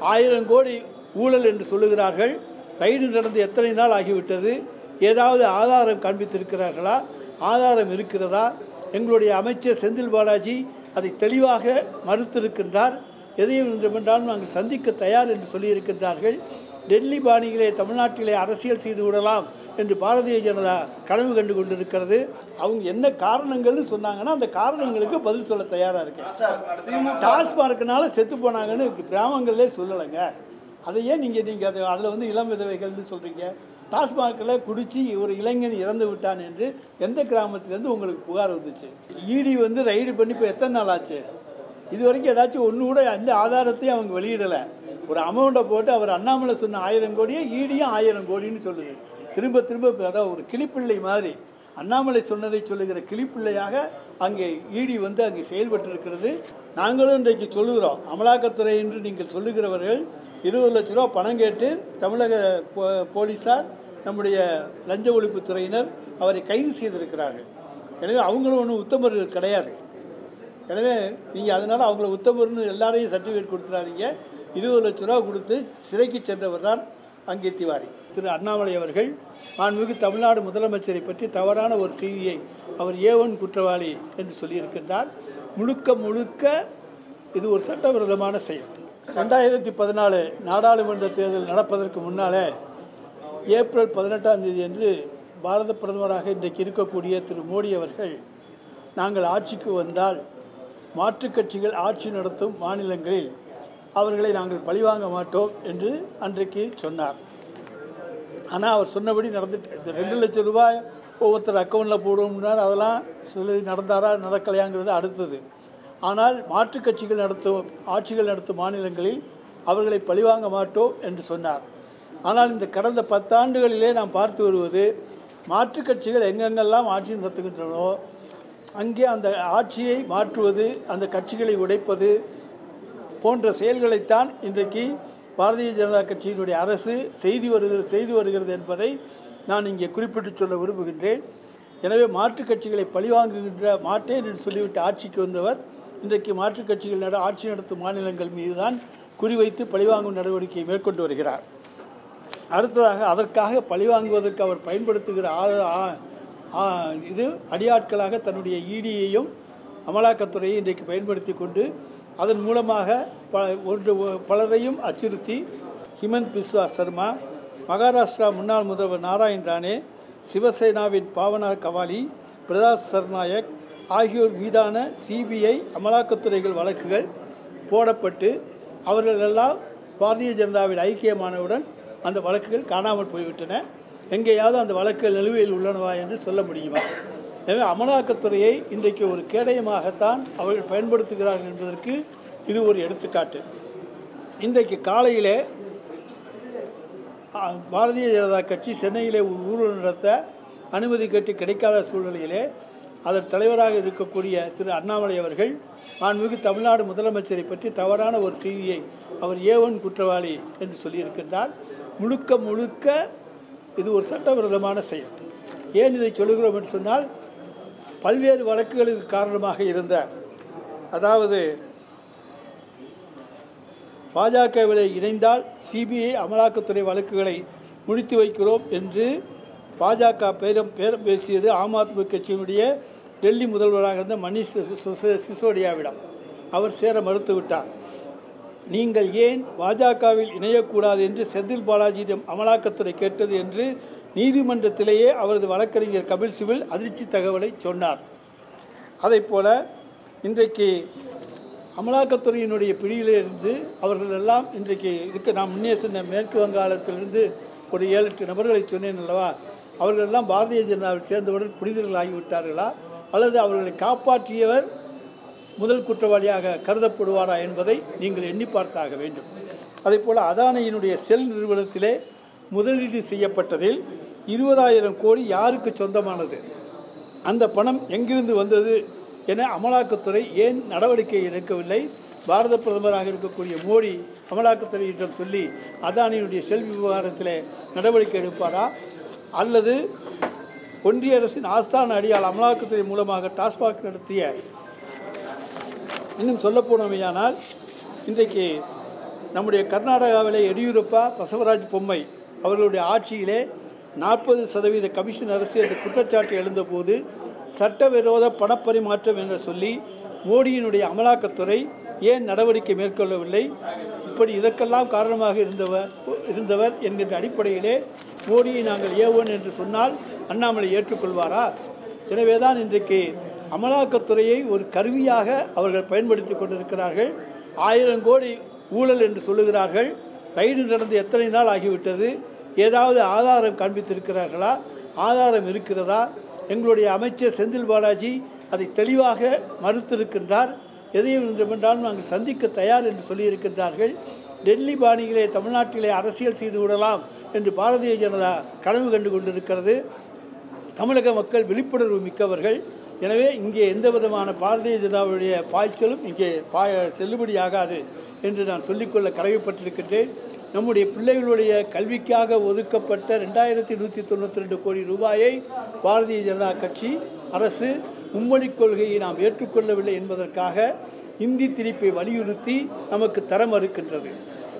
1000 கோடி ஊழல் என்று சொல்லுகிறார்கள். ரைடு நடந்து எத்தனை நாள் ஆகிவிட்டது? ஏதாவது ஆதாரம் காண்பித்திருக்கிறார்களா? ஆதாரம் இருக்கிறதா? எங்களுடைய அமைச்சர் செந்தில் பாலாஜி அதை தெளிவாக மறுத்திருக்கின்றார். எதையும் என்றாலும் நாங்கள் சந்திக்க தயார் என்று சொல்லியிருக்கின்றார்கள். டெல்லி பாணியிலே தமிழ்நாட்டிலே அரசியல் செய்து விடலாம் என்று பாரதிய ஜனதா கனவு கண்டு கொண்டிருக்கிறது. அவங்க என்ன காரணங்கள்னு சொன்னாங்கன்னா அந்த காரணங்களுக்கு பதில் சொல்ல தயாராக இருக்கேன். டாஸ்மார்க்னால செத்து போனாங்கன்னு கிராமங்களே சொல்லலைங்க. அதையே நீங்கள் அதில் வந்து இளம் விதவைகள்னு சொல்கிறீங்க. டாஸ்மார்க்கில் குடித்து ஒரு இளைஞன் இறந்து விட்டான் என்று எந்த கிராமத்திலேருந்து உங்களுக்கு புகார் வந்துச்சு? இடி வந்து ரைடு பண்ணி இப்போ எத்தனை நாள் ஆச்சு? இது வரைக்கும் ஏதாச்சும் ஒன்று கூட அந்த ஆதாரத்தையும் அவங்க வெளியிடலை. ஒரு அமௌண்ட்டை போட்டு அவர் அண்ணாமலை சொன்ன 1000 கோடியே ஈடியும் 1000 கோடின்னு சொல்லுது. திரும்ப திரும்ப அதாவது ஒரு கிளிப்பிள்ளை மாதிரி அண்ணாமலை சொன்னதை சொல்லுகிற கிளிப்பிள்ளையாக அங்கே ஈடி வந்து அங்கே செயல்பட்டு இருக்கிறது. நாங்களும் இன்றைக்கு சொல்லுகிறோம், அமலாக்கத்துறை என்று நீங்கள் சொல்லுகிறவர்கள் 20 லட்ச ரூபா பணம் கேட்டு தமிழக போலீஸார் நம்முடைய லஞ்ச ஒழிப்புத்துறையினர் அவரை கைது செய்திருக்கிறார்கள். எனவே அவங்களும் ஒன்றும் உத்தமர்கள் கிடையாது. எனவே நீங்கள் அதனால் அவங்கள உத்தமர்னு எல்லாரையும் சர்டிஃபிகேட் கொடுத்துடாதீங்க. 20 லட்ச ரூபா கொடுத்து சிறைக்கு சென்றவர் தான் அங்கே திவாரி. திரு அண்ணாமலை அவர்கள் மாண்புமிகு தமிழ்நாடு முதலமைச்சரை பற்றி தவறான ஒரு செய்தியை அவர் A1 குற்றவாளி என்று சொல்லியிருக்கின்றார். முழுக்க இது ஒரு சட்டவிரோதமான செயல். 2014 நாடாளுமன்ற தேர்தல் நடப்பதற்கு முன்னாலே ஏப்ரல் 18ஆம் தேதி அன்று பாரத பிரதமராக இன்றைக்கு இருக்கக்கூடிய திரு மோடி அவர்கள் நாங்கள் ஆட்சிக்கு வந்தால் மாற்றுக் கட்சிகள் ஆட்சி நடத்தும் மாநிலங்களில் அவர்களை நாங்கள் பழிவாங்க மாட்டோம் என்று அன்றைக்கு சொன்னார். ஆனால் அவர் சொன்னபடி நடந்துட்டு 2 லட்சம் ரூபாய் ஒவ்வொருத்தர் அக்கௌண்ட்டில் போடுவோம்னார். அதெல்லாம் சொல்லி நடந்தாரா நடக்கலையாங்கிறது அடுத்தது. ஆனால் மாற்றுக் கட்சிகள் ஆட்சிகள் நடத்தும் மாநிலங்களில் அவர்களை பழிவாங்க மாட்டோம் என்று சொன்னார். ஆனால் இந்த கடந்த 10 ஆண்டுகளிலே நாம் பார்த்து வருவது, மாற்றுக் கட்சிகள் எங்கெங்கெல்லாம் ஆட்சி நடத்துகின்றனோ அங்கே அந்த ஆட்சியை மாற்றுவது, அந்த கட்சிகளை உடைப்பது போன்ற செயல்களைத்தான் இன்றைக்கு பாரதிய ஜனதா கட்சியினுடைய அரசு செய்து வருகிறது என்பதை நான் இங்கே குறிப்பிட்டு சொல்ல விரும்புகின்றேன். எனவே மாற்றுக் கட்சிகளை பழிவாங்குகின்ற மாட்டேன் என்று சொல்லிவிட்டு ஆட்சிக்கு வந்தவர் இன்றைக்கு மாற்றுக் கட்சிகள் ஆட்சி நடத்தும் மாநிலங்கள் மீது தான் குறிவைத்து பழிவாங்கும் நடவடிக்கையை மேற்கொண்டு வருகிறார். அடுத்ததாக அதற்காக பழிவாங்குவதற்கு அவர் பயன்படுத்துகிற இது அடியாட்களாக தன்னுடைய ஈடியையும் அமலாக்கத்துறையை இன்றைக்கு பயன்படுத்தி கொண்டு அதன் மூலமாக பலரையும் அச்சுறுத்தி ஹிமந்த் பிஸ்வா சர்மா, மகாராஷ்டிரா முன்னாள் முதல்வர் நாராயண் ரானே, சிவசேனாவின் பாவனா கவாலி, பிரதாப் சர்நாயக் ஆகியோர் மீதான CBI அமலாக்கத்துறைகள் வழக்குகள் போடப்பட்டு அவர்களெல்லாம் பாரதிய ஜனதாவில் ஐக்கியமானவுடன் அந்த வழக்குகள் காணாமல் போய்விட்டன. எங்கேயாவது அந்த வழக்குகள் நிலுவையில் உள்ளனவா என்று சொல்ல முடியுமா? எனவே அமலாக்கத்துறையை இன்றைக்கு ஒரு கேடயமாகத்தான் அவர்கள் பயன்படுத்துகிறார்கள் என்பதற்கு இது ஒரு எடுத்துக்காட்டு. இன்றைக்கு காலையிலே பாரதிய ஜனதா கட்சி சென்னையிலே ஒரு ஊர்வலம் நடத்த அனுமதி கேட்டு கிடைக்காத சூழ்நிலையிலே அதன் தலைவராக இருக்கக்கூடிய திரு அண்ணாமலை அவர்கள் மாண்புமிகு தமிழ்நாடு முதலமைச்சரை பற்றி தவறான ஒரு செய்தியை அவர் A1 குற்றவாளி என்று சொல்லியிருக்கின்றார். முழுக்க இது ஒரு சட்டவிரோதமான செயல். ஏன் இதை சொல்லுகிறோம் என்று சொன்னால், பல்வேறு வழக்குகளுக்கு காரணமாக இருந்த, அதாவது பாஜகவிலே இணைந்தால் CBI அமலாக்கத்துறை வழக்குகளை முடித்து வைக்கிறோம் என்று பாஜக பேரம் பேசியது ஆம் ஆத்மி கட்சியினுடைய டெல்லி முதல்வராக இருந்த மணிஷ் சிசோடியாவிடம். அவர் சேர மறுத்துவிட்டார். நீங்கள் ஏன் பாஜகவில் இணையக்கூடாது என்று செந்தில் பாலாஜியிடம் அமலாக்கத்துறை கேட்டது என்று நீதிமன்றத்திலேயே அவரது வழக்கறிஞர் கபில் சிபில் அதிர்ச்சி தகவலை சொன்னார். அதைப்போல இன்றைக்கு அமலாக்கத்துறையினுடைய பிடியிலிருந்து அவர்கள் எல்லாம் இன்றைக்கு நான் முன்னே சொன்ன மேற்கு வங்காளத்திலிருந்து ஒரு 7-8 நபர்களை சொன்னேன் அல்லவா, அவர்களெல்லாம் பாரதிய ஜனதாவில் சேர்ந்தவுடன் புனிதர்களாகிவிட்டார்களா அல்லது அவர்களை காப்பாற்றியவர் முதல் குற்றவாளியாக கருதப்படுவாரா என்பதை நீங்கள் எண்ணி பார்த்தாக வேண்டும். அதேபோல் அதானியினுடைய செல் நிறுவனத்திலே முதலீடு செய்யப்பட்டதில் 20,000 கோடி யாருக்கு சொந்தமானது, அந்த பணம் எங்கிருந்து வந்தது என அமலாக்கத்துறை ஏன் நடவடிக்கை எடுக்கவில்லை? பாரத பிரதமராக இருக்கக்கூடிய மோடி அமலாக்கத்துறையிடம் சொல்லி அதானியினுடைய செல் விவகாரத்தில் நடவடிக்கை எடுப்பாரா? அல்லது ஒன்றிய அரசின் ஆஸ்தான அடியால் அமலாக்கத்துறை மூலமாக டாஸ்மாக் நடத்திய, இன்னும் சொல்லப்போனமையானால் இன்றைக்கு நம்முடைய கர்நாடகாவிலே எடியூரப்பா பசவராஜ் பொம்மை அவர்களுடைய ஆட்சியிலே 40% கமிஷன் அரசு என்ற குற்றச்சாட்டு எழுந்தபோது சட்டவிரோத பணப்பரிமாற்றம் என்று சொல்லி மோடியினுடைய அமலாக்கத்துறை ஏன் நடவடிக்கை மேற்கொள்ளவில்லை? இப்படி இதற்கெல்லாம் காரணமாக இருந்தவர் என்கின்ற அடிப்படையிலே மோடியை நாங்கள் ஏவோன் என்று சொன்னால் அண்ணாமலை ஏற்றுக்கொள்வாரா? எனவே தான் இன்றைக்கு அமலாக்கத்துறையை ஒரு கருவியாக அவர்கள் பயன்படுத்தி கொண்டிருக்கிறார்கள். 1000 கோடி ஊழல் என்று சொல்லுகிறார்கள். ரைடு நடந்து எத்தனை நாள் ஆகிவிட்டது? ஏதாவது ஆதாரம் காண்பித்திருக்கிறார்களா? ஆதாரம் இருக்கிறதா? எங்களுடைய அமைச்சர் செந்தில் பாலாஜி அதை தெளிவாக மறுத்திருக்கின்றார். எதையும் என்றாலும் நாங்கள் சந்திக்க தயார் என்று சொல்லியிருக்கின்றார்கள். டெல்லி பாணியிலே தமிழ்நாட்டிலே அரசியல் செய்து விடலாம் என்று பாரதிய ஜனதா கனவு கண்டு கொண்டிருக்கிறது. தமிழக மக்கள் விழிப்புணர்வு மிக்கவர்கள். எனவே இங்கே எந்த விதமான பாரதிய ஜனதாவுடைய பாய்ச்சலும் இங்கே செல்லுபடியாகாது என்று நான் சொல்லிக்கொள்ள கடமைப்பட்டிருக்கின்றேன். நம்முடைய பிள்ளைகளுடைய கல்விக்காக ஒதுக்கப்பட்ட 2192 கோடி ரூபாயை பாரதிய ஜனதா கட்சி அரசு மும்மொழி கொள்கையை நாம் ஏற்றுக்கொள்ளவில்லை என்பதற்காக இந்தி திணிப்பை வலியுறுத்தி நமக்கு தர மறுக்கின்றது.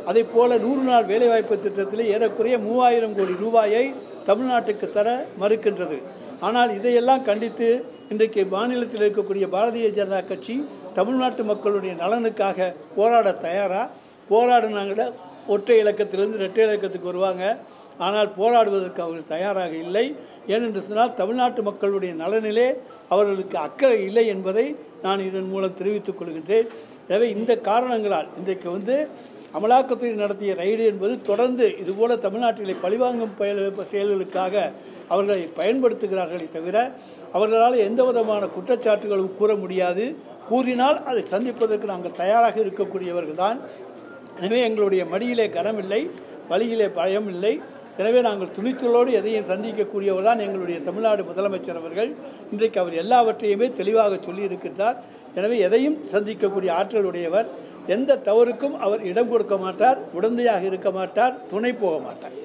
அதே போல 100 நாள் வேலைவாய்ப்பு திட்டத்தில் ஏறக்குறைய 3000 கோடி ரூபாயை தமிழ்நாட்டுக்கு தர மறுக்கின்றது. ஆனால் இதையெல்லாம் கண்டித்து இன்றைக்கு மாநிலத்தில் இருக்கக்கூடிய பாரதிய ஜனதா கட்சி தமிழ்நாட்டு மக்களுடைய நலனுக்காக போராட தயாராக போராடினாங்க. ஒற்றை இலக்கத்திலிருந்து இரட்டை இலக்கத்துக்கு வருவாங்க. ஆனால் போராடுவதற்கு அவர்கள் தயாராக இல்லை. ஏனென்று சொன்னால் தமிழ்நாட்டு மக்களுடைய நலனிலே அவர்களுக்கு அக்கறை இல்லை என்பதை நான் இதன் மூலம் தெரிவித்துக் கொள்கின்றேன். எனவே இந்த காரணங்களால் இன்றைக்கு அமலாக்கத்துறை நடத்திய ரைடு என்பது தொடர்ந்து இதுபோல தமிழ்நாட்டிலே பழிவாங்கும் செயல்களுக்காக அவர்களை பயன்படுத்துகிறார்களே தவிர அவர்களால் எந்த விதமான குற்றச்சாட்டுகளும் கூற முடியாது. கூறினால் அதை சந்திப்பதற்கு நாங்கள் தயாராக இருக்கக்கூடியவர்கள் தான். எனவே எங்களுடைய மடியிலே கனமில்லை, வழியிலே பயம் இல்லை. எனவே நாங்கள் துணிச்சலோடு எதையும் சந்திக்கக்கூடியவர் தான் எங்களுடைய தமிழ்நாடு முதலமைச்சர் அவர்கள். இன்றைக்கு அவர் எல்லாவற்றையுமே தெளிவாக சொல்லியிருக்கின்றார். எனவே எதையும் சந்திக்கக்கூடிய ஆற்றல் உடையவர். எந்த தவறுக்கும் அவர் இடம் கொடுக்க மாட்டார், உடந்தையாக இருக்க மாட்டார், துணை போக மாட்டார்.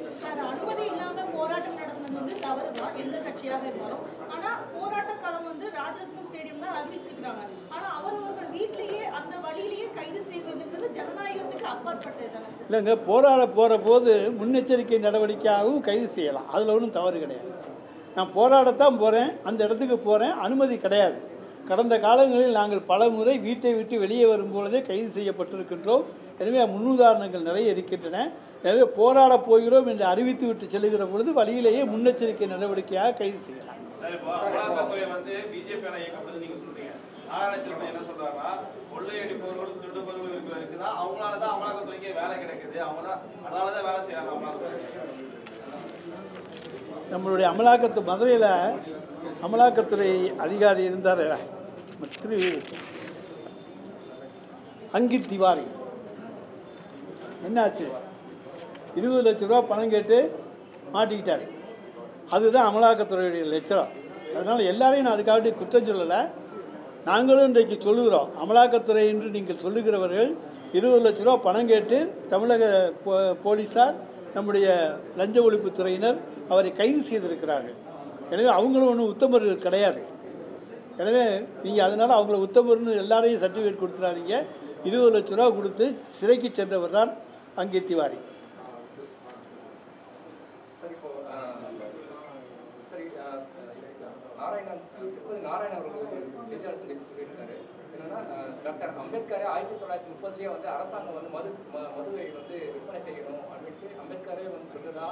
அனுமதி இல்லாம போராட்டம் நடந்தது தவறு தான், எந்த கட்சியாக இருந்தாலும். ஆனா போராட்ட களம் ராஜரத்னம் ஸ்டேடியம் தான் அறிவிச்சிருக்காங்க. ஆனா அவர்கள் வீட்டிலேயே அந்த வழியிலேயே கைது செய்வதுங்கிறது ஜனநாயகத்துக்கு அப்பாற்பட்டது தானே சார்? இல்லைங்க, போராட போகிற போது முன்னெச்சரிக்கை நடவடிக்கையாகவும் கைது செய்யலாம். அதில் ஒன்றும் தவறு கிடையாது. நான் போராடத்தான் போகிறேன், அந்த இடத்துக்கு போகிறேன், அனுமதி கிடையாது. கடந்த காலங்களில் நாங்கள் பல முறை வீட்டை விட்டு வெளியே வரும்பொழுதே கைது செய்யப்பட்டிருக்கின்றோம். எனவே முன்னுதாரணங்கள் நிறைய இருக்கின்றன. எனவே போராட போகிறோம் என்று அறிவித்து விட்டு செல்லுகிற பொழுது வழியிலேயே முன்னெச்சரிக்கை நடவடிக்கையாக கைது செய்யலாம். நம்மளுடைய மதுரையில் அமலாக்கத்துறை அதிகாரி இருந்தார் திரு அங்கித் திவாரி. என்னாச்சு? 20 லட்ச ரூபா பணம் கேட்டு மாட்டிக்கிட்டார். அதுதான் அமலாக்கத்துறையுடைய லட்சம். அதனால் எல்லாரையும் நான் அதுக்காக குற்றம் சொல்லலை. நாங்களும் இன்றைக்கு சொல்லுகிறோம், அமலாக்கத்துறை என்று நீங்கள் சொல்லுகிறவர்கள் 20 லட்ச ரூபா பணம் கேட்டு தமிழக போலீஸார், நம்முடைய லஞ்ச ஒழிப்புத்துறையினர் அவரை கைது செய்திருக்கிறார்கள். எனவே அவங்களும் ஒன்றும் உத்தமர்கள் கிடையாது. எனவே நீங்கள் அதனால் அவங்கள உத்தமர்னு எல்லாரையும் சர்டிஃபிகேட் கொடுத்துடாதீங்க. 20 லட்ச ரூபா கொடுத்து சிறைக்கு சென்றவர் தான் அங்கித் திவாரி. டாக்டர் அம்பேத்கரை 1930 அரசாங்கம் மதுவை விற்பனை செய்யணும் அப்படின்ட்டு அம்பேத்கரே சொல்றதா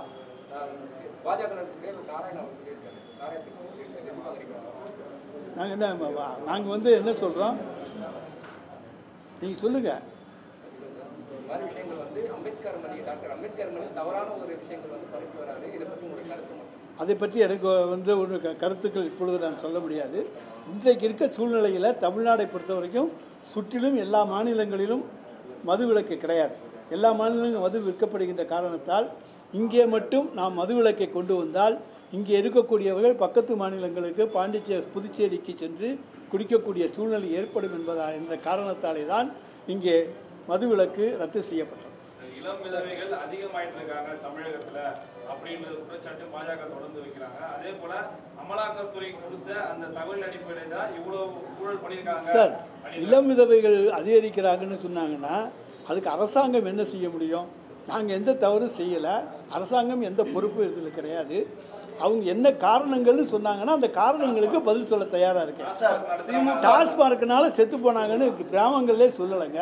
பாஜக நாராயணன் நாங்கள் என்ன சொல்கிறோம், நீங்கள் சொல்லுங்கள். மாதிரி விஷயங்கள் அம்பேத்கர் மணி, டாக்டர் அம்பேத்கர் மணி தவறான ஒரு விஷயங்கள் பரப்பி வராது. இதை பற்றி உங்களுக்கு கருத்து? அதை பற்றி எனக்கு ஒரு கருத்துக்கள் இப்பொழுது நான் சொல்ல முடியாது. இன்றைக்கு இருக்க சூழ்நிலையில் தமிழ்நாடை பொறுத்த வரைக்கும் சுற்றிலும் எல்லா மாநிலங்களிலும் மது விலக்கு கிடையாது. எல்லா மாநிலங்களும் மது விற்கப்படுகின்ற காரணத்தால் இங்கே மட்டும் நாம் மது விலக்கை கொண்டு வந்தால் இங்கே இருக்கக்கூடியவர்கள் பக்கத்து மாநிலங்களுக்கு புதுச்சேரிக்கு சென்று குடிக்கக்கூடிய சூழ்நிலை ஏற்படும் என்ற காரணத்தாலே தான் இங்கே மதுவிலக்கு ரத்து செய்யப்பட்டது. இளம் விதவைகள் அதிகமாயிட்டு இருக்காங்க தமிழகத்தில் அப்படின்ற குற்றச்சாட்டு பாஜக தொடர்ந்து வைக்கிறாங்க. அதே போல அமலாக்கத்துறை கொடுத்த அந்த தகவல் அடிப்படையில் தான் இவ்வளவு ஊழல் பண்ணியிருக்காங்க. சார், இளம் விதவைகள் அதிகரிக்கிறாங்கன்னு சொன்னாங்கன்னா அதுக்கு அரசாங்கம் என்ன செய்ய முடியும்? நாங்கள் எந்த தவறும் செய்யலை. அரசாங்கம் எந்த பொறுப்பும் இதில் கிடையாது. அவங்க என்ன காரணங்கள்னு சொன்னாங்கன்னா அந்த காரணங்களுக்கு பதில் சொல்ல தயாராக இருக்கேன். டாஸ்மார்க்குனால செத்து போனாங்கன்னு கிராமங்களே சொல்லலைங்க.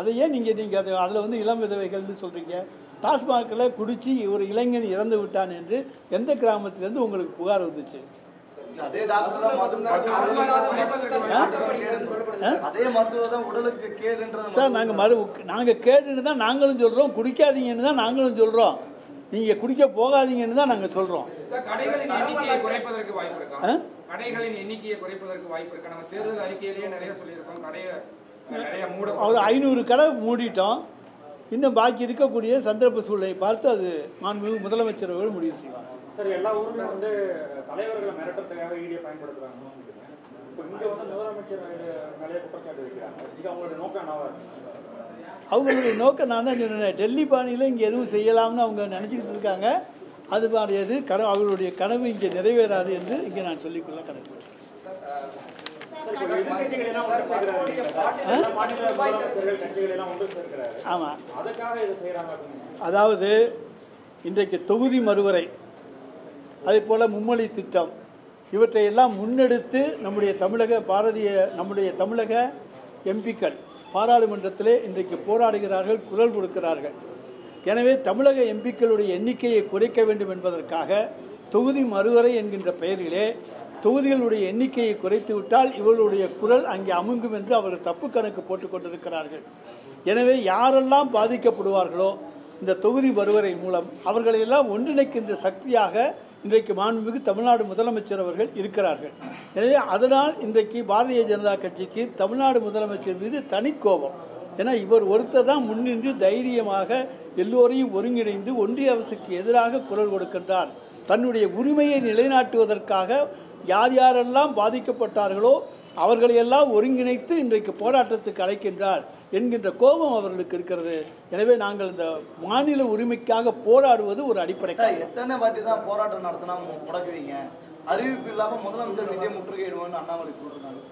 அதையே நீங்கள் அதில் வந்து இளம் விதவைகள்னு சொல்கிறீங்க. டாஸ்மார்க்கில் குடித்து ஒரு இளைஞன் இறந்து விட்டான் என்று எந்த கிராமத்திலேருந்து உங்களுக்கு புகார் வந்துச்சு? அதே டாக்டர் உடலுக்கு கேடுன்றது சார். நாங்கள் கேடுன்னு தான் நாங்களும் சொல்கிறோம், குடிக்காதீங்கன்னு தான் நாங்களும் சொல்கிறோம், நீங்கள் குடிக்க போகாதீங்கன்னு தான் நாங்கள் சொல்கிறோம். கடைகளின் எண்ணிக்கையை குறைப்பதற்கு வாய்ப்பு இருக்கா? கடைகளின் எண்ணிக்கையை குறைப்பதற்கு வாய்ப்பு இருக்கா? நம்ம தேர்தல் அறிக்கையிலேயே நிறைய சொல்லியிருக்கோம். நிறைய ஒரு 500 கடை மூடிட்டோம். இன்னும் பாக்கி இருக்கக்கூடிய சந்தர்ப்ப சூழ்நிலை பார்த்து அது மாண்புமிகு முதலமைச்சர் அவர்கள் முடிவு செய்வாங்க. சார், எல்லா ஊர்லயும் வந்து தலைவர்களை மிரட்டுறதுக்காக ஈடியை பயன்படுத்துறாங்க. இப்போ இங்க வந்து முதலமைச்சர் நிறைய குற்றச்சாட்டு வைக்கிறாங்க. இது அவங்களுடைய நோக்கம் என்னவா இருக்கு? அவங்களுடைய நோக்கம் நான் தான் சொன்னேன், டெல்லி பாணியில் இங்கே எதுவும் செய்யலாம்னு அவங்க நினச்சிக்கிட்டு இருக்காங்க. அது மாதிரியது அவர்களுடைய கனவு இங்கே நிறைவேறாது என்று இங்கே நான் சொல்லிக்கொள்ள கடமை. ஆமாம், அதாவது இன்றைக்கு தொகுதி மறுவரை, அதே போல் மும்மொழி திட்டம், இவற்றையெல்லாம் முன்னெடுத்து நம்முடைய தமிழக எம்பிக்கள் பாராளுமன்றத்திலே இன்றைக்கு போராடுகிறார்கள், குரல் கொடுக்கிறார்கள். எனவே தமிழக எம்பிக்களுடைய எண்ணிக்கையை குறைக்க வேண்டும் என்பதற்காக தொகுதி மறுவரை என்கின்ற பெயரிலே தொகுதிகளுடைய எண்ணிக்கையை குறைத்து விட்டால் இவர்களுடைய குரல் அங்கே அமுங்கும் என்று அவர்கள் தப்பு கணக்கு போட்டு கொண்டிருக்கிறார்கள். எனவே யாரெல்லாம் பாதிக்கப்படுவார்களோ இந்த தொகுதி மறுவரை மூலம் அவர்களையெல்லாம் ஒன்றிணைக்கின்ற சக்தியாக இன்றைக்கு மாண்புமிகு தமிழ்நாடு முதலமைச்சர் அவர்கள் இருக்கிறார்கள். எனவே அதனால் இன்றைக்கு பாரதிய ஜனதா கட்சிக்கு தமிழ்நாடு முதலமைச்சர் மீது தனி கோபம். ஏன்னா இவர் ஒருத்தர் தான் முன்னின்று தைரியமாக எல்லோரையும் ஒருங்கிணைந்து ஒன்றிய அரசுக்கு எதிராக குரல் கொடுக்கின்றார். தன்னுடைய உரிமையை நிலைநாட்டுவதற்காக யார் யாரெல்லாம் பாதிக்கப்பட்டார்களோ அவர்களையெல்லாம் ஒருங்கிணைத்து இன்றைக்கு போராட்டத்துக்கு அழைக்கின்றார் என்கின்ற கோபம் அவர்களுக்கு இருக்கிறது. எனவே நாங்கள் இந்த மாநில உரிமைக்காக போராடுவது ஒரு அடிப்படை. எத்தனை வாட்டி தான் போராட்டம் நடத்தினா முடக்குவீங்க? அறிவிப்பு இல்லாமல் முதலமைச்சர் வீட்டை முற்றுகையிடுவோம்னு அண்ணாமலை சொல்றாங்க.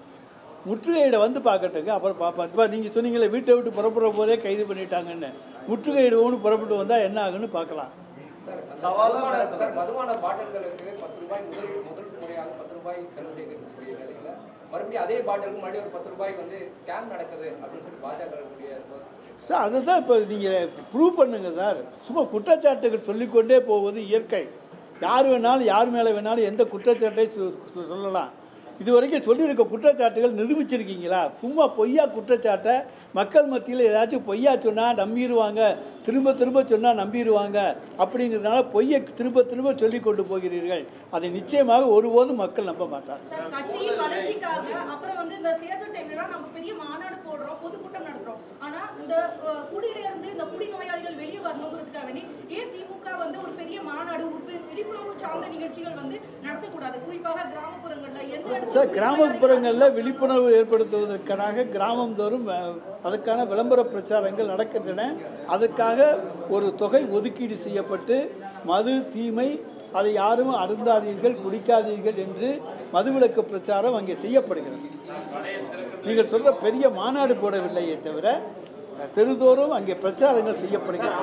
முற்றுகையிட வந்து பார்க்கட்டுங்க, அப்புறம் பார்ப்பா. நீங்கள் சொன்னீங்களே வீட்டை விட்டு புறப்படுற போதே கைது பண்ணிட்டாங்கன்னு. முற்றுகையிடுவோம்னு புறப்பட்டு வந்தால் என்ன ஆகுன்னு பார்க்கலாம். மதுவான பாட்டில்களுக்கு 10 ரூபாய் முதல் முறையாக 10 ரூபாய் செலவு செய்யக்கூடிய நிலையில மறுபடியும் அதே பாட்டிலுக்கு மறுபடியும் ஒரு 10 ரூபாய்க்கு வந்து ஸ்கேம் நடக்குது அப்படின்னு சொல்லி பாஜக சார் அதுதான் இப்போ நீங்கள் ப்ரூவ் பண்ணுங்க சார். சும்மா குற்றச்சாட்டுகள் சொல்லிக்கொண்டே போவது இயற்கை. யார் வேணாலும் யார் மேலே வேணாலும் எந்த குற்றச்சாட்டை சொல்லலாம். இது வரைக்கும் சொல்லியிருக்க குற்றச்சாட்டுகள் நிரூபிச்சிருக்கீங்களா? சும்மா பொய்யா குற்றச்சாட்டை மக்கள் மத்தியில் ஏதாச்சும் பொய்யா சொன்னால் நம்பிடுவாங்க, திரும்ப திரும்ப சொன்னால் நம்பிடுவாங்க அப்படிங்கிறதுனால பொய்யை திரும்ப திரும்ப சொல்லி கொண்டு போகிறீர்கள். அதை நிச்சயமாக ஒருபோதும் மக்கள் நம்ப மாட்டாங்க. கட்சியின் வளர்ச்சிக்காக அப்புறம் வந்து இந்த தேர்தல் டைம்ல நம்ம பெரிய மாநாடு போடுறோம், பொதுக்கூட்டம் நடத்துறோம். ஆனா இந்த குடியிலிருந்து இந்த குடிநோயாளிகள் வெளியே வரணுங்கிறதுக்காக வேண்டி ஏன் திமுக வந்து ஒரு பெரிய மாநாடு, ஒரு விழிப்புணர்வு சார்ந்த நிகழ்ச்சிகள் வந்து நடத்தக்கூடாது? குறிப்பாக கிராமப்புறங்கள்ல எந்த சார் கிராமப்புறங்களில் விழிப்புணர்வு ஏற்படுத்துவதற்காக கிராமந்தோறும் அதற்கான விளம்பர பிரச்சாரங்கள் நடக்கின்றன. அதற்காக ஒரு தொகை ஒதுக்கீடு செய்யப்பட்டு மது தீமை, அதை யாரும் அருந்தாதீர்கள், குடிக்காதீர்கள் என்று மதுவிலக்கு பிரச்சாரம் அங்கே செய்யப்படுகிறது. நீங்கள் சொல்கிற பெரிய மாநாடு போடவில்லையே தவிர தெருதோறும் அங்கே பிரச்சாரங்கள் செய்யப்படுகிறது.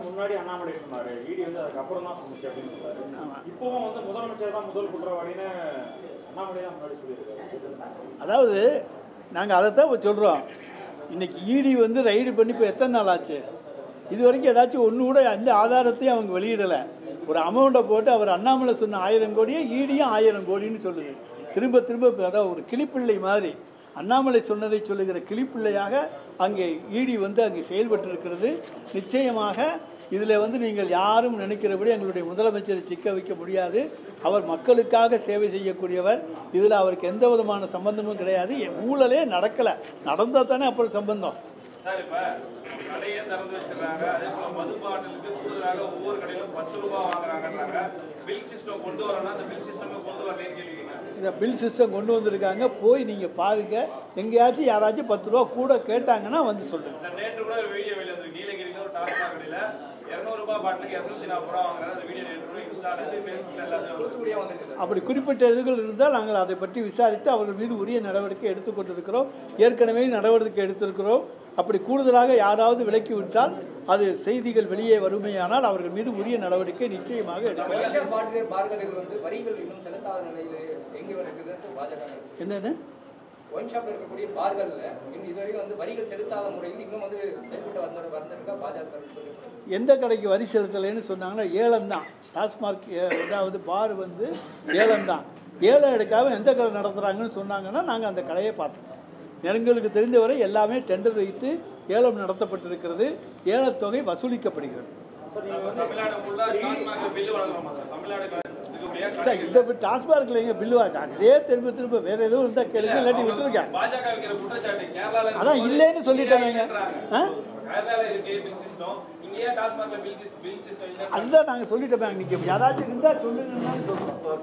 முன்னாடி அண்ணாமலை சொன்னாரு, ஈடி வந்து அதுக்கப்புறம் தான் சொன்னிச்சு அப்படின்னு சொன்னாரு. இப்பவும் வந்து முதலமைச்சர் தான் முதல் குற்றவாளின்னு அண்ணாமலை தான் முன்னாடி சொல்லியிருக்காரு. அதாவது நாங்கள் அதைத்தான் இப்போ சொல்கிறோம். இன்றைக்கி ஈடி வந்து ரைடு பண்ணி இப்போ எத்தனை நாள் ஆச்சு? இது வரைக்கும் ஏதாச்சும் ஒன்று கூட எந்த ஆதாரத்தையும் அவங்க வெளியிடலை. ஒரு அமௌண்ட்டை போட்டு அவர் அண்ணாமலை சொன்ன 1000 கோடியே ஈடியும் 1000 கோடின்னு சொல்லுது. திரும்ப திரும்ப அதாவது ஒரு கிளிப்பிள்ளை மாதிரி அண்ணாமலை சொன்னதை சொல்லுகிற கிளிப்பிள்ளையாக அங்கே ஈடி வந்து அங்கே செயல்பட்டு இருக்கிறது. நிச்சயமாக இதில் வந்து நீங்கள் யாரும் நினைக்கிறபடி எங்களுடைய முதலமைச்சரை சிக்க வைக்க முடியாது. அவர் மக்களுக்காக சேவை செய்யக்கூடியவர். இதில் அவருக்கு எந்த விதமான சம்பந்தமும் கிடையாது. ஊழலே நடக்கலை, நடந்தால் தானே அப்புறம் சம்பந்தம். சார் இப்போ கடையை திறந்து வச்சிடறாங்க, அதே போல் மது பாட்டிலுக்கு கூடுதலாக ஒவ்வொரு கடையிலும் 10 ரூபாய் வாங்குறாங்கன்றாங்க. பில் சிஸ்டம் கொண்டு வரணும், அந்த பில் சிஸ்டமே கொண்டு வரலன்னு கேள்விங்க. இந்த பில் சிஸ்டம் கொண்டு வந்திருக்காங்க, போய் நீங்கள் பாருங்கள். எங்கேயாச்சும் யாராச்சும் 10 ரூபா கூட கேட்டாங்கன்னா வந்து சொல்லுங்கள். சார் நேற்று கூட ஒரு வீடியோ வெளியே வந்து நீலகிரியில் ஒரு டாஸ்மாக் கடையில் 200 பாட்டிலுக்கு 240 ரூபா வாங்குறாரு. அந்த வீடியோ எடுத்து இன்ஸ்டால ஃபேஸ்புக்ல எல்லாத்தையும் வந்துருக்கு. அப்படி குறிப்பிட்ட இதுகள் இருந்தால் நாங்கள் அதை பற்றி விசாரித்து அவர்கள் மீது உரிய நடவடிக்கை எடுத்துக்கொண்டிருக்கிறோம். ஏற்கனவே நடவடிக்கை எடுத்திருக்கிறோம். அப்படி கூடுதலாக யாராவது விலக்கி விட்டால் அது செய்திகள் வெளியே வருமையானால் அவர்கள் மீது உரிய நடவடிக்கை நிச்சயமாக எடுக்கப்படும். என்னன்னு ஒயின் ஷாப்ல இருக்கக்கூடிய பார்கள்ல இதுவரைக்கும் வந்து வரிகள் செலுத்தாத முறையில் இன்னும் வந்து செயல்பட்டு வந்திருக்கா பாஜக? எந்த கடைக்கு வரி செலுத்தலைன்னு சொன்னாங்கன்னா ஏலம் தான். டாஸ்மார்க் ஏதாவது பார் வந்து ஏலம் தான். ஏலம் எடுக்காமல் எந்த கடை நடத்துகிறாங்கன்னு சொன்னாங்கன்னா நாங்கள் அந்த கடையை பார்த்துக்கிறோம். எங்களுக்கு தெரிந்தவரை எல்லாமே டெண்டர் வைத்து ஏலம் நடத்தப்பட்டிருக்கிறது. ஏலத்தொகை வசூலிக்கப்படுகிறது. சார் இந்த டாஸ்மார்க்கில் எங்கே பில்லு அதே திரும்ப வேற எதுவும் இருந்தால் கேளுங்க, இல்லாட்டி விட்டுருக்கேன். அதான் இல்லைன்னு சொல்லிட்டாங்க. அதுதான் நாங்கள் சொல்லிட்டோம். நீங்கள் யாராச்சும் இருந்தால் சொல்லுங்கன்னு சொல்லுவோம்.